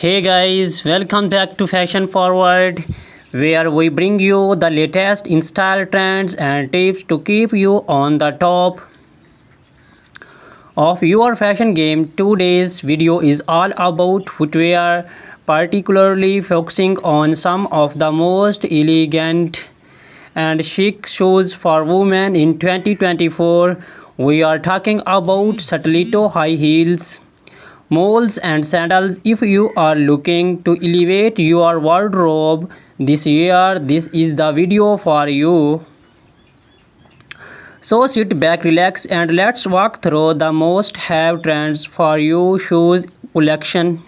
Hey guys, welcome back to Fashion Forward, where we bring you the latest in style trends and tips to keep you on the top of your fashion game. Today's video is all about footwear, particularly focusing on some of the most elegant and chic shoes for women in 2024. We are talking about stiletto high heels, moles and sandals. If you are looking to elevate your wardrobe this year, this is the video for you. So sit back, relax, and let's walk through the most have trends for you shoes collection.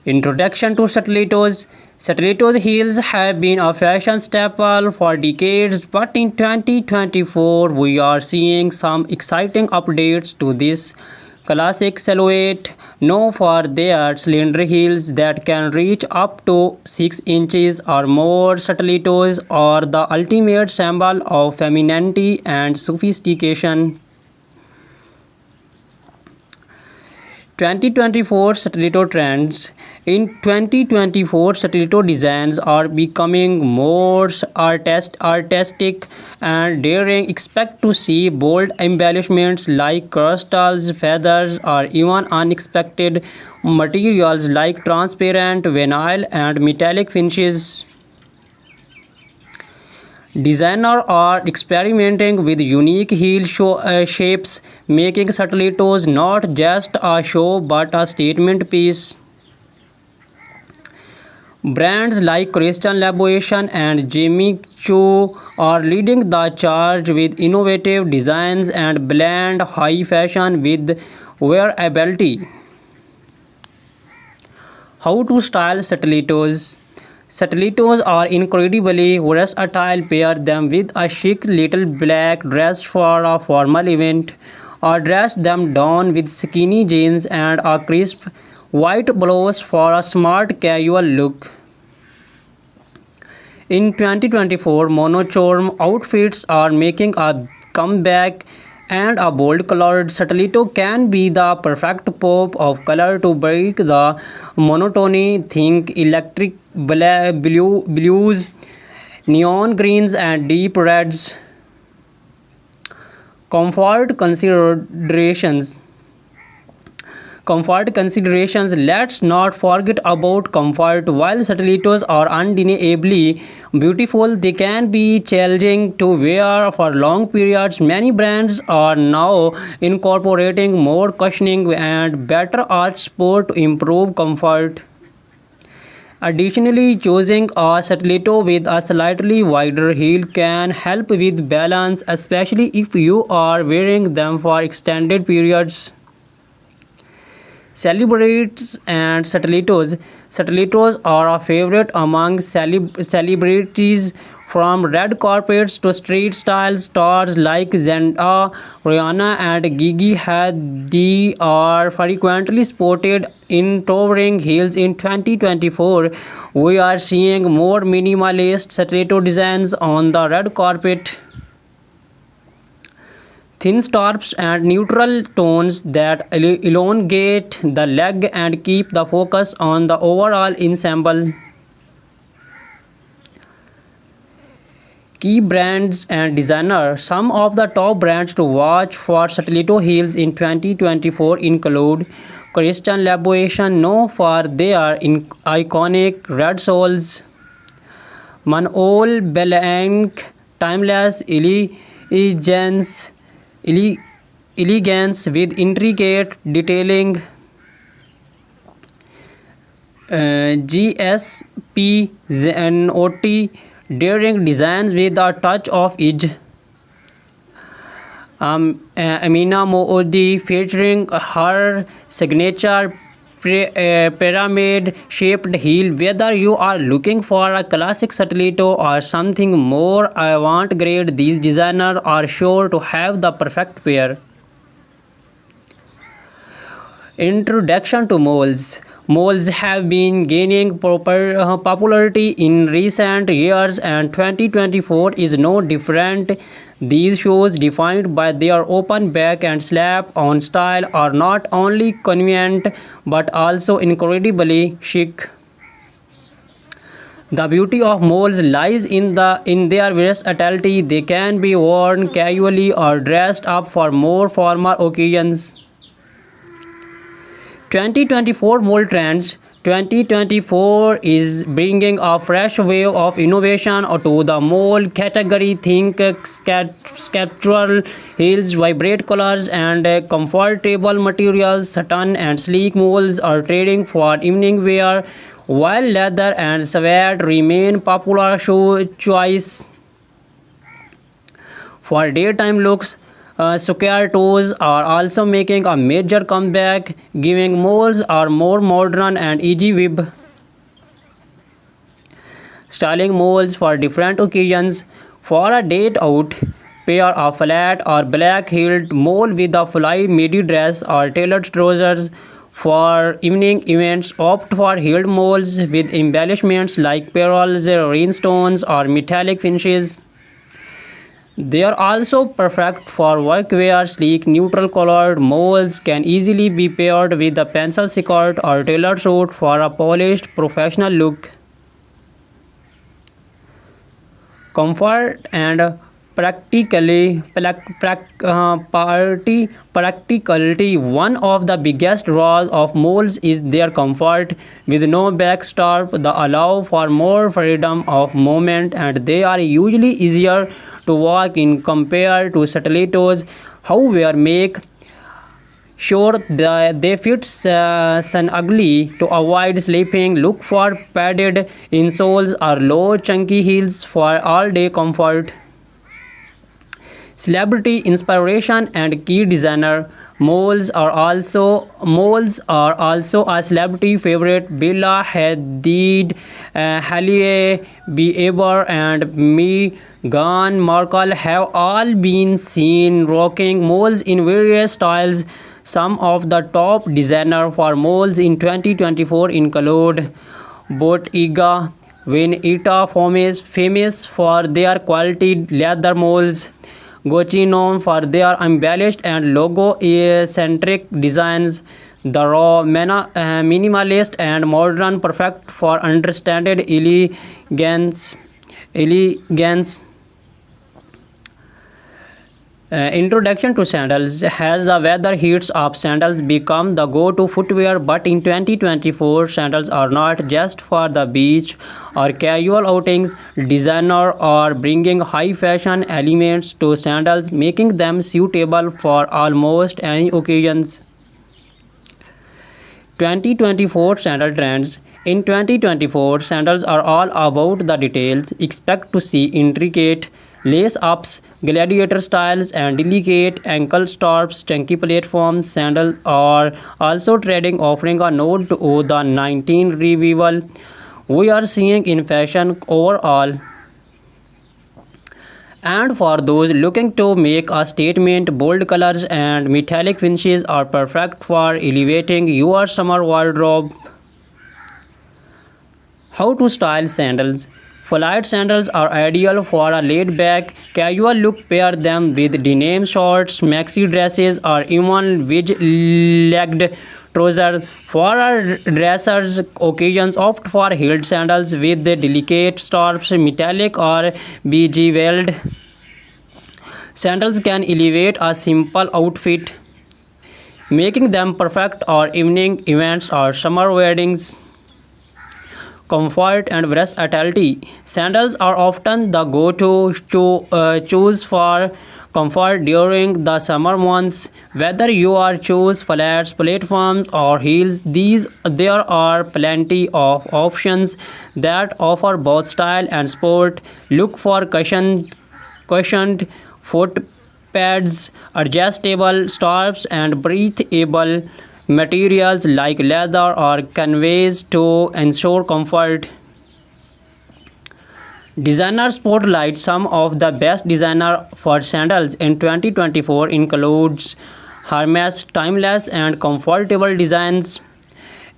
Introduction to stilettos. Stilettos heels have been a fashion staple for decades, but in 2024 we are seeing some exciting updates to this classic silhouette, known for their slender heels that can reach up to 6 inches or more. Stilettos are the ultimate symbol of femininity and sophistication. 2024 stiletto trends. In 2024, stiletto designs are becoming more artistic and daring. Expect to see bold embellishments like crystals, feathers, or even unexpected materials like transparent vinyl and metallic finishes. Designers are experimenting with unique shapes, making stilettos not just a show but a statement piece. Brands like Christian Louboutin and Jimmy Choo are leading the charge with innovative designs and blend high fashion with wearability. How to style stilettos? Stilettos are incredibly versatile. Pair them with a chic little black dress for a formal event, or dress them down with skinny jeans and a crisp white blouse for a smart casual look. In 2024, monochrome outfits are making a comeback, and a bold colored stiletto can be the perfect pop of color to break the monotony. Think electric blues, neon greens, and deep reds. Comfort considerations. Let's not forget about comfort. While stilettos are undeniably beautiful, they can be challenging to wear for long periods. Many brands are now incorporating more cushioning and better arch support to improve comfort. Additionally, choosing a stiletto with a slightly wider heel can help with balance, especially if you are wearing them for extended periods. Celebrities and stilettos. Stilettos are a favorite among celebrities, from red carpets to street style. Stars like Zendaya, Rihanna, and Gigi Hadid are frequently spotted in towering heels. In 2024, we are seeing more minimalist stiletto designs on the red carpet. Thin straps and neutral tones that elongate the leg and keep the focus on the overall ensemble. Key brands and designers. Some of the top brands to watch for stiletto heels in 2024 include Christian Louboutin, known for their iconic red soles; Manol Blahnik, timeless elegance with intricate detailing; GSP Zenotti, daring designs with a touch of edge; Amina Moody, featuring her signature pyramid-shaped heel. Whether you are looking for a classic stiletto or something more avant-garde, these designers are sure to have the perfect pair. Introduction to moles. Malls have been gaining popularity in recent years, and 2024 is no different. These shoes, defined by their open back and slap-on style, are not only convenient but also incredibly chic. The beauty of moles lies in their versatility. They can be worn casually or dressed up for more formal occasions. 2024 Mole Trends. 2024 is bringing a fresh wave of innovation to the mole category. Think sculptural heels, vibrant colors, and comfortable materials. Satin and sleek moles are trading for evening wear, while leather and suede remain popular shoe choice for daytime looks. Square toes are also making a major comeback, giving moles a more modern and easy web styling moles for different occasions. For a date out, pair a flat or black heeled mole with a fly midi dress or tailored trousers. For evening events, opt for heeled moles with embellishments like pearls, rhinestones, or metallic finishes. They are also perfect for workwear. Sleek, neutral-colored moles can easily be paired with a pencil skirt or tailored suit for a polished, professional look. Comfort and practicality. One of the biggest draws of moles is their comfort. With no backstrap, they allow for more freedom of movement, and they are usually easier to walk in compared to stilettos. However, make sure that they fit snugly to avoid slipping. Look for padded insoles or low chunky heels for all-day comfort. Celebrity inspiration and key designer. Moles are also a celebrity favorite. Bella Hadid, Hailey Bieber, and Meghan Markle have all been seen rocking moles in various styles. Some of the top designers for moles in 2024 include Bottega Veneta, famous for their quality leather moles. Gucci, known for their embellished and logo-centric designs. The raw, minimalist, and modern, perfect for understated elegance. Introduction to sandals. Has the weather heats up, sandals become the go-to footwear, but in 2024 sandals are not just for the beach or casual outings. Designers are bringing high fashion elements to sandals, making them suitable for almost any occasions. 2024 Sandal Trends. In 2024, sandals are all about the details. Expect to see intricate lace-ups, gladiator styles, and delicate ankle straps. Chunky platform sandals are also trending, offering a nod to the 19 revival we are seeing in fashion overall. And for those looking to make a statement, bold colors and metallic finishes are perfect for elevating your summer wardrobe. How to style sandals. Flight sandals are ideal for a laid-back, casual look. Pair them with denim shorts, maxi dresses, or even wedge-legged trousers. For a dressers occasions, opt for heeled sandals with delicate straps. Metallic or bejeweled sandals can elevate a simple outfit, making them perfect for evening events or summer weddings. Comfort and versatility. Sandals are often the go-to choose for comfort during the summer months. Whether you are choose flats, platforms, or heels, there are plenty of options that offer both style and sport. Look for cushioned foot pads, adjustable straps, and breathable materials like leather or canvas to ensure comfort. Designer spotlight. Some of the best designer for sandals in 2024 includes Hermes. Timeless and comfortable designs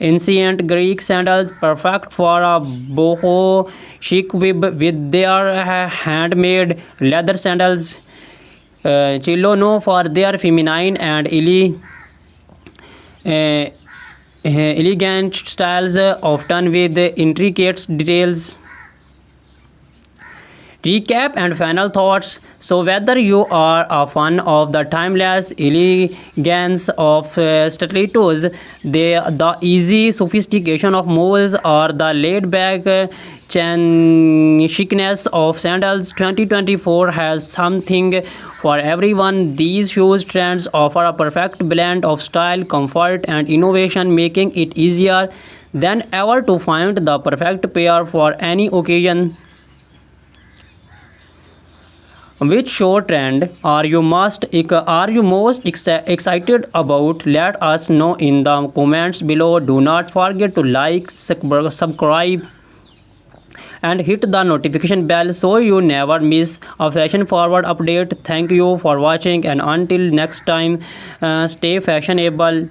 Ancient Greek sandals, perfect for a boho chic with their handmade leather sandals. Chilo for their feminine and uh, elegant styles, often with intricate details. Recap and final thoughts. So, whether you are a fan of the timeless elegance of stilettos, the easy sophistication of moles, or the laid back chicness of sandals, 2024 has something for everyone. These shoes trends offer a perfect blend of style, comfort, and innovation, making it easier than ever to find the perfect pair for any occasion. Which show trend are you most excited about? Let us know in the comments below. Do not forget to like, subscribe, and hit the notification bell so you never miss a fashion forward update. Thank you for watching, and until next time, stay fashionable.